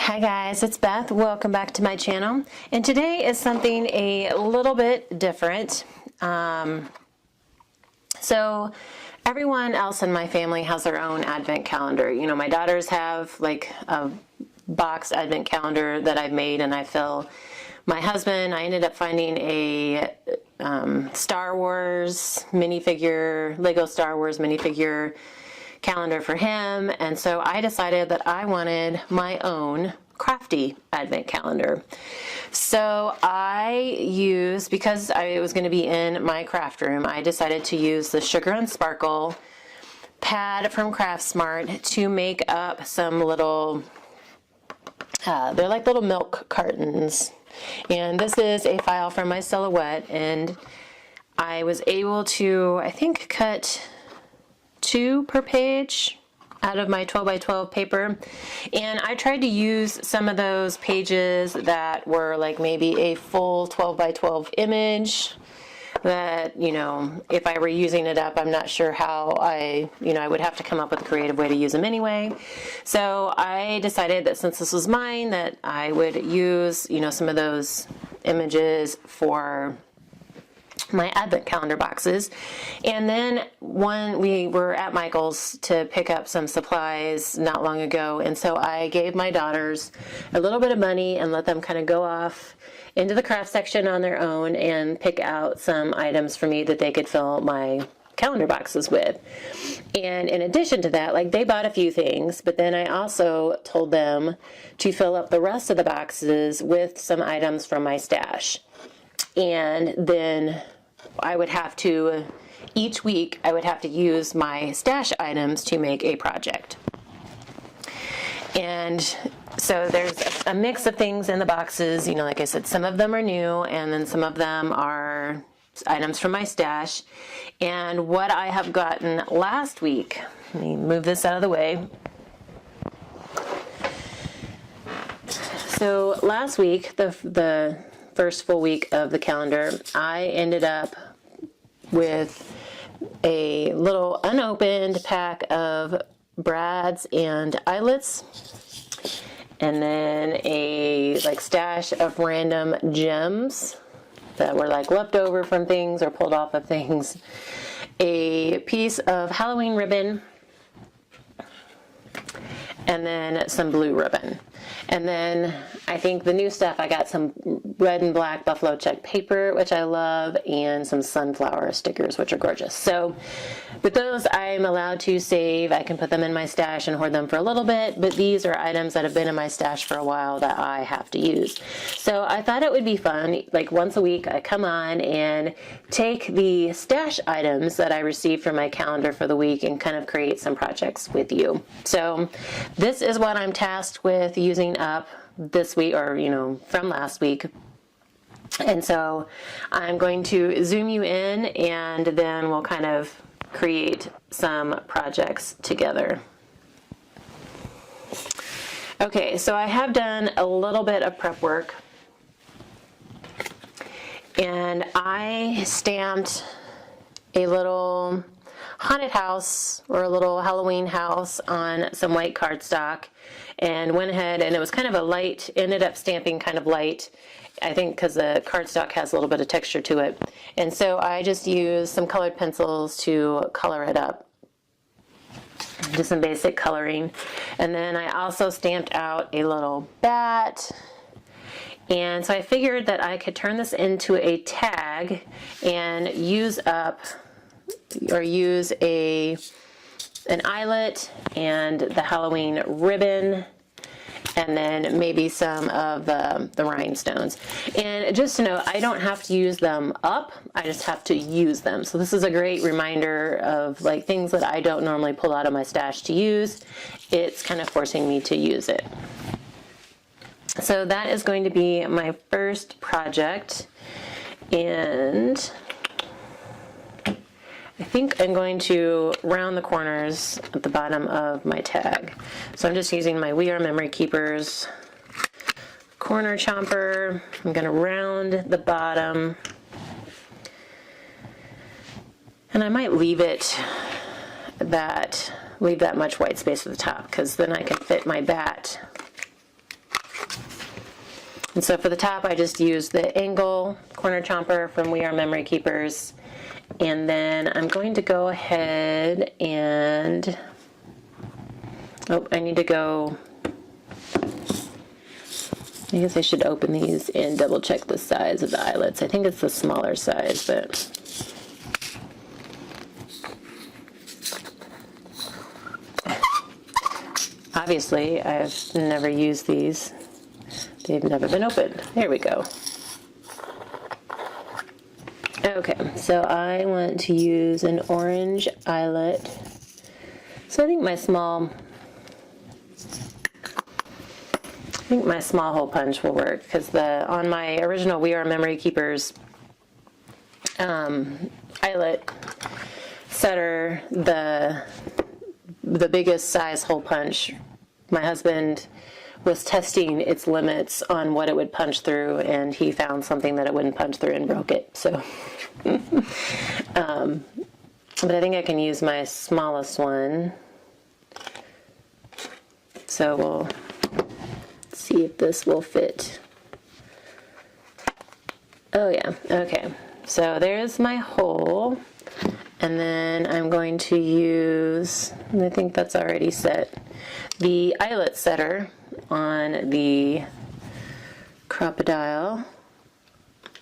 Hi guys, it's Beth. Welcome back to my channel. And today is something a little bit different. So everyone else in my family has their own advent calendar. You know, my daughters have like a box advent calendar that I've made and I fill. My husband, I ended up finding a Star Wars minifigure, Lego Star Wars minifigure calendar for him, and so I decided that I wanted my own Crafty advent calendar. So I used, because I was going to be in my craft room, I decided to use the Sugar and Sparkle pad from Craft Smart to make up some little, they're like little milk cartons. And this is a file from my Silhouette, and I was able to, I think, cut 2 per page out of my 12 by 12 paper, and I tried to use some of those pages that were like maybe a full 12 by 12 image that, you know, if I were using it up, I'm not sure how I would have to come up with a creative way to use them anyway. So I decided that since this was mine, that I would use, you know, some of those images for my advent calendar boxes. And then we were at Michael's to pick up some supplies not long ago, and so I gave my daughters a little bit of money and let them kind of go off into the craft section on their own and pick out some items for me that they could fill my calendar boxes with. And in addition to that, like, they bought a few things, but then I also told them to fill up the rest of the boxes with some items from my stash. And then I would have to, each week, I would have to use my stash items to make a project. And so there's a mix of things in the boxes. You know, like I said, some of them are new, and then some of them are items from my stash. And what I have gotten last week, let me move this out of the way. So last week, the first full week of the calendar, I ended up with a little unopened pack of brads and eyelets, and then a like stash of random gems that were like left over from things or pulled off of things, a piece of Halloween ribbon, and then some blue ribbon. And then I think the new stuff, I got some red and black buffalo check paper, which I love, and some sunflower stickers, which are gorgeous. So with those, I'm allowed to save. I can put them in my stash and hoard them for a little bit, but these are items that have been in my stash for a while that I have to use. So I thought it would be fun, like once a week I come on and take the stash items that I received from my calendar for the week and kind of create some projects with you. So this is what I'm tasked with using up this week, or from last week. And so I'm going to zoom you in, and then we'll kind of create some projects together. Okay, so I have done a little bit of prep work, and I stamped a little haunted house or a little Halloween house on some white cardstock, and went ahead, and it was kind of a light, ended up stamping kind of light, I think because the cardstock has a little bit of texture to it. And so I just used some colored pencils to color it up. Just some basic coloring. And then I also stamped out a little bat. And so I figured that I could turn this into a tag and use an eyelet and the Halloween ribbon, and then maybe some of the rhinestones. And just to know, I don't have to use them up, I just have to use them. So this is a great reminder of like things that I don't normally pull out of my stash to use. It's kind of forcing me to use it. So that is going to be my first project, and I think I'm going to round the corners at the bottom of my tag. So I'm just using my We Are Memory Keepers corner chomper. I'm going to round the bottom, and I might leave that much white space at the top, because then I can fit my bat And so for the top, I just used the angle corner chomper from We Are Memory Keepers. And then I'm going to go ahead and, I need to go, I guess I should open these and double check the size of the eyelets. I think it's the smaller size, but obviously I've never used these. They've never been opened. There we go. Okay, so I want to use an orange eyelet. So I think my small hole punch will work, because on my original We Are Memory Keepers eyelet setter, the biggest size hole punch, my husband was testing its limits on what it would punch through, and he found something that it wouldn't punch through and broke it. So, but I think I can use my smallest one. So we'll see if this will fit. Oh yeah, okay. So there's my hole, and then I'm going to use, and I think that's already set, the eyelet setter on the crocodile.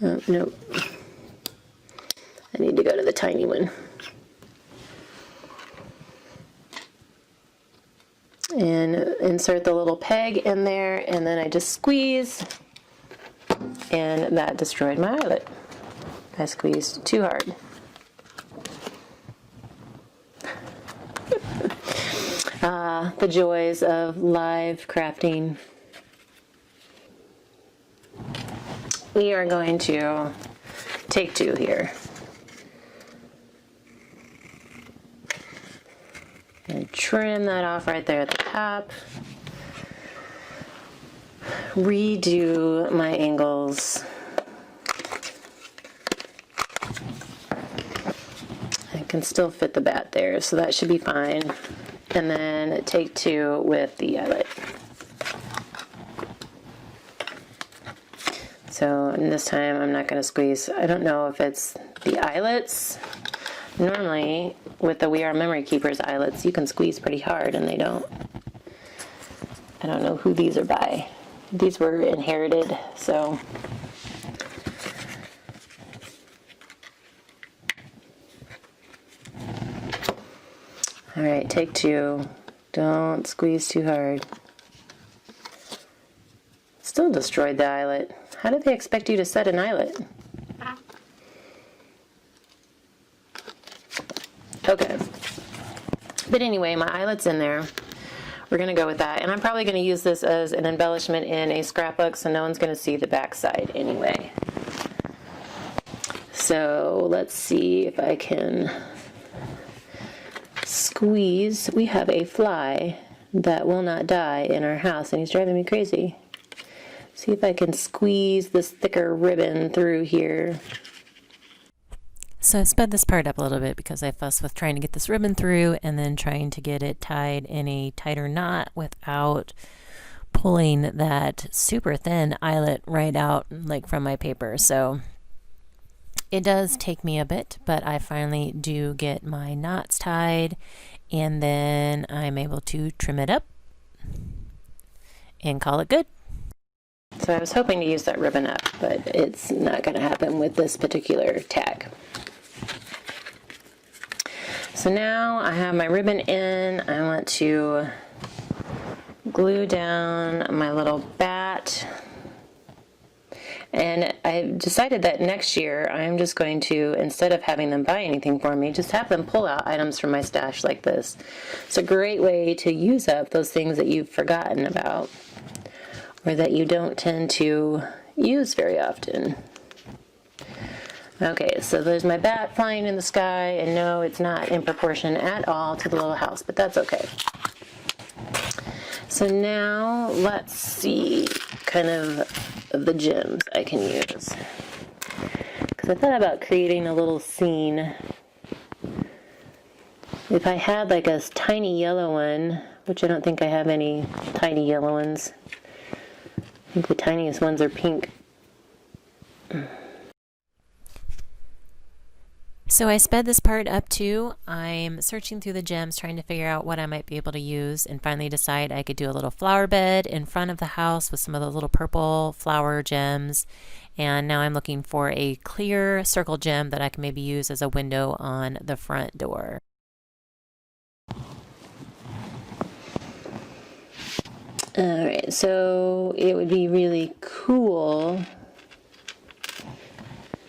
Oh, no. I need to go to the tiny one. And insert the little peg in there, and then I just squeeze, and that destroyed my eyelet. I squeezed too hard. The joys of live crafting. We are going to take two here. And trim that off right there at the top. Redo my angles. I can still fit the bat there, so that should be fine. And then take two with the eyelet. So this time I'm not going to squeeze. I don't know if it's the eyelets. Normally with the We Are Memory Keepers eyelets, you can squeeze pretty hard, and they don't. I don't know who these are by. These were inherited, so. All right, take two. Don't squeeze too hard. Still destroyed the eyelet. How did they expect you to set an eyelet? Okay. But anyway, my eyelet's in there. We're going to go with that. And I'm probably going to use this as an embellishment in a scrapbook, so no one's going to see the back side anyway. So let's see if I can squeeze. We have a fly that will not die in our house, and he's driving me crazy. See if I can squeeze this thicker ribbon through here. So I sped this part up a little bit because I fussed with trying to get this ribbon through and then trying to get it tied in a tighter knot without pulling that super thin eyelet right out like from my paper. So it does take me a bit, but I finally do get my knots tied, and then I'm able to trim it up and call it good. So I was hoping to use that ribbon up, but it's not going to happen with this particular tag. So now I have my ribbon in. I want to glue down my little bat. And I decided that next year I'm just going to, instead of having them buy anything for me, just have them pull out items from my stash like this. It's a great way to use up those things that you've forgotten about or that you don't tend to use very often. Okay, so there's my bat flying in the sky, and no, it's not in proportion at all to the little house, but that's okay. So now let's see kind of the gems I can use. Because I thought about creating a little scene. If I had like a tiny yellow one, which I don't think I have any tiny yellow ones, I think the tiniest ones are pink. So I sped this part up too. I'm searching through the gems, trying to figure out what I might be able to use, and finally decide I could do a little flower bed in front of the house with some of the little purple flower gems. And now I'm looking for a clear circle gem that I can maybe use as a window on the front door. Alright, so it would be really cool,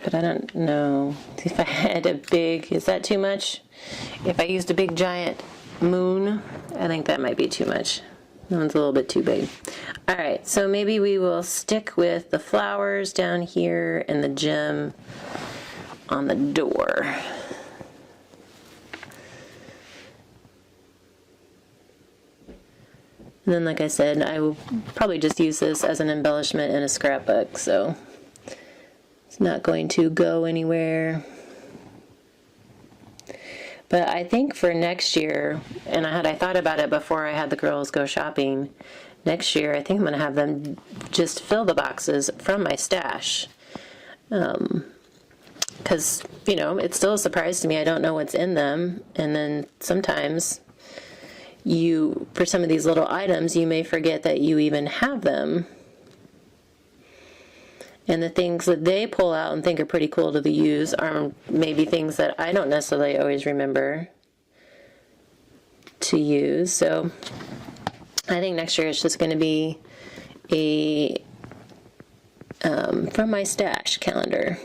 but I don't know if I had a big, is that too much? If I used a big giant moon, I think that might be too much. That one's a little bit too big. Alright, so maybe we will stick with the flowers down here and the gem on the door. And then, like I said, I will probably just use this as an embellishment in a scrapbook, so it's not going to go anywhere. But I think for next year, and I thought about it before I had the girls go shopping, next year I think I'm going to have them just fill the boxes from my stash. Because, you know, it's still a surprise to me. I don't know what's in them, and then sometimes for some of these little items, you may forget that you even have them. And the things that they pull out and think are pretty cool to use are maybe things that I don't necessarily always remember to use. So I think next year it's just going to be a from my stash calendar.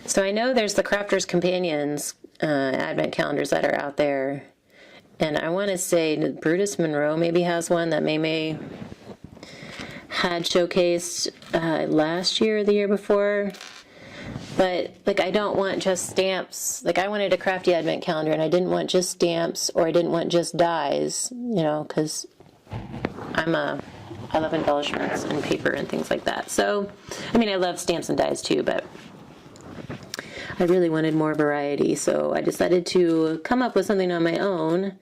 So I know there's the Crafter's Companions advent calendars that are out there, and I want to say Brutus Monroe maybe has one that May had showcased last year or the year before. But like, I don't want just stamps. Like, I wanted a Crafty advent calendar, and I didn't want just stamps, or I didn't want just dies, you know, because I love embellishments and paper and things like that. So, I mean, I love stamps and dies too, but I really wanted more variety, so I decided to come up with something on my own,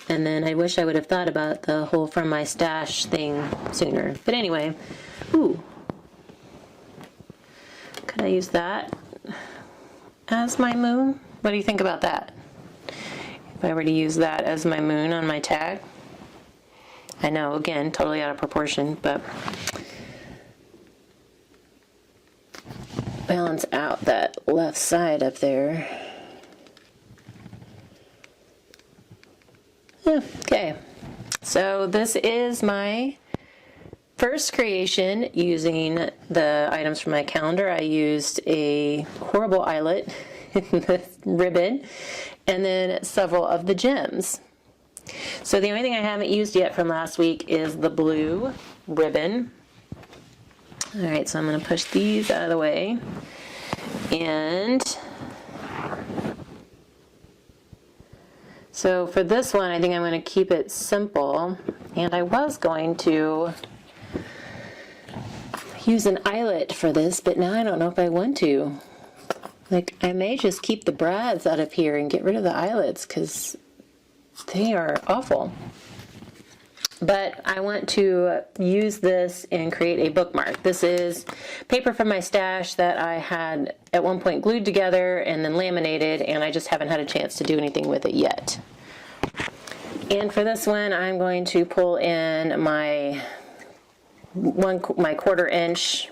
and then I wish I would have thought about the whole from my stash thing sooner. But anyway, ooh, could I use that as my moon? What do you think about that? If I were to use that as my moon on my tag? I know, again, totally out of proportion, but balance out that left side up there. Okay, so this is my first creation using the items from my calendar. I used a horrible eyelet in the ribbon, and then several of the gems. So the only thing I haven't used yet from last week is the blue ribbon. Alright, so I'm going to push these out of the way, and so for this one I think I'm going to keep it simple, and I was going to use an eyelet for this, but now I don't know if I want to. Like, I may just keep the brads out of here and get rid of the eyelets, because they are awful. But I want to use this and create a bookmark. This is paper from my stash that I had at one point glued together and then laminated, and I just haven't had a chance to do anything with it yet. And for this one, I'm going to pull in my 1/4 inch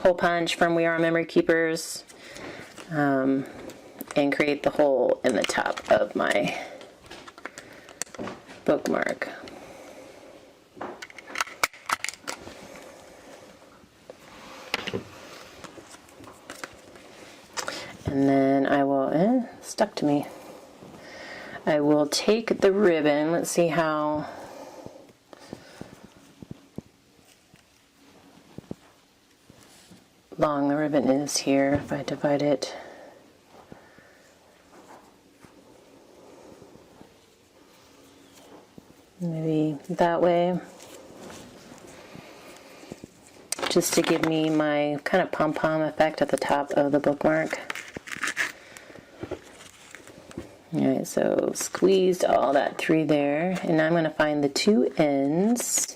hole punch from We Are Memory Keepers, and create the hole in the top of my bookmark. And then I will, stuck to me. I will take the ribbon, let's see how long the ribbon is here, if I divide it. Maybe that way. Just to give me my kind of pom-pom effect at the top of the bookmark. All right, so squeezed all that through there, and now I'm going to find the two ends.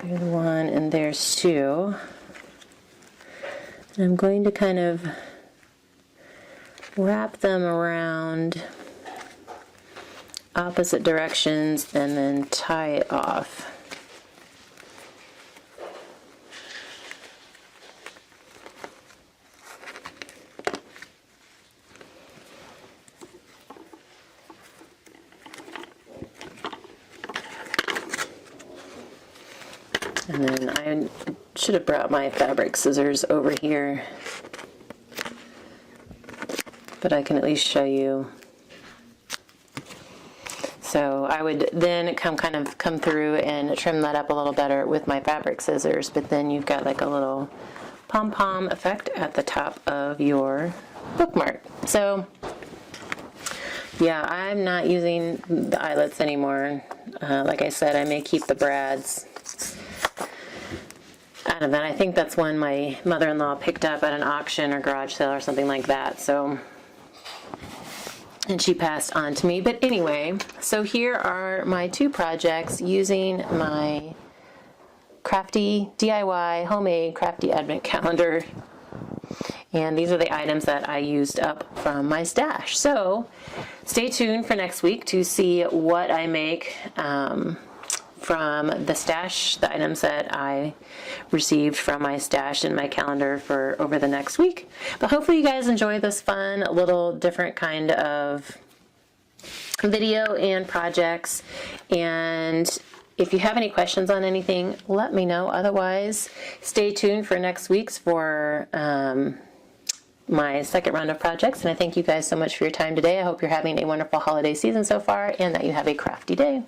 There's one and there's two. And I'm going to kind of wrap them around opposite directions and then tie it off. And then I should have brought my fabric scissors over here, but I can at least show you. So I would then come through and trim that up a little better with my fabric scissors, but then you've got like a little pom-pom effect at the top of your bookmark. So yeah, I'm not using the eyelets anymore. Like I said, I may keep the brads out of that. I think that's one my mother-in-law picked up at an auction or garage sale or something like that. So, and she passed on to me. But anyway, so here are my two projects using my Crafty DIY homemade Crafty advent calendar. And these are the items that I used up from my stash. So stay tuned for next week to see what I make from the stash, the items that I received from my stash in my calendar for over the next week. But hopefully you guys enjoy this fun, little different kind of video and projects. And if you have any questions on anything, let me know. Otherwise, stay tuned for next week's for my second round of projects. And I thank you guys so much for your time today. I hope you're having a wonderful holiday season so far and that you have a crafty day.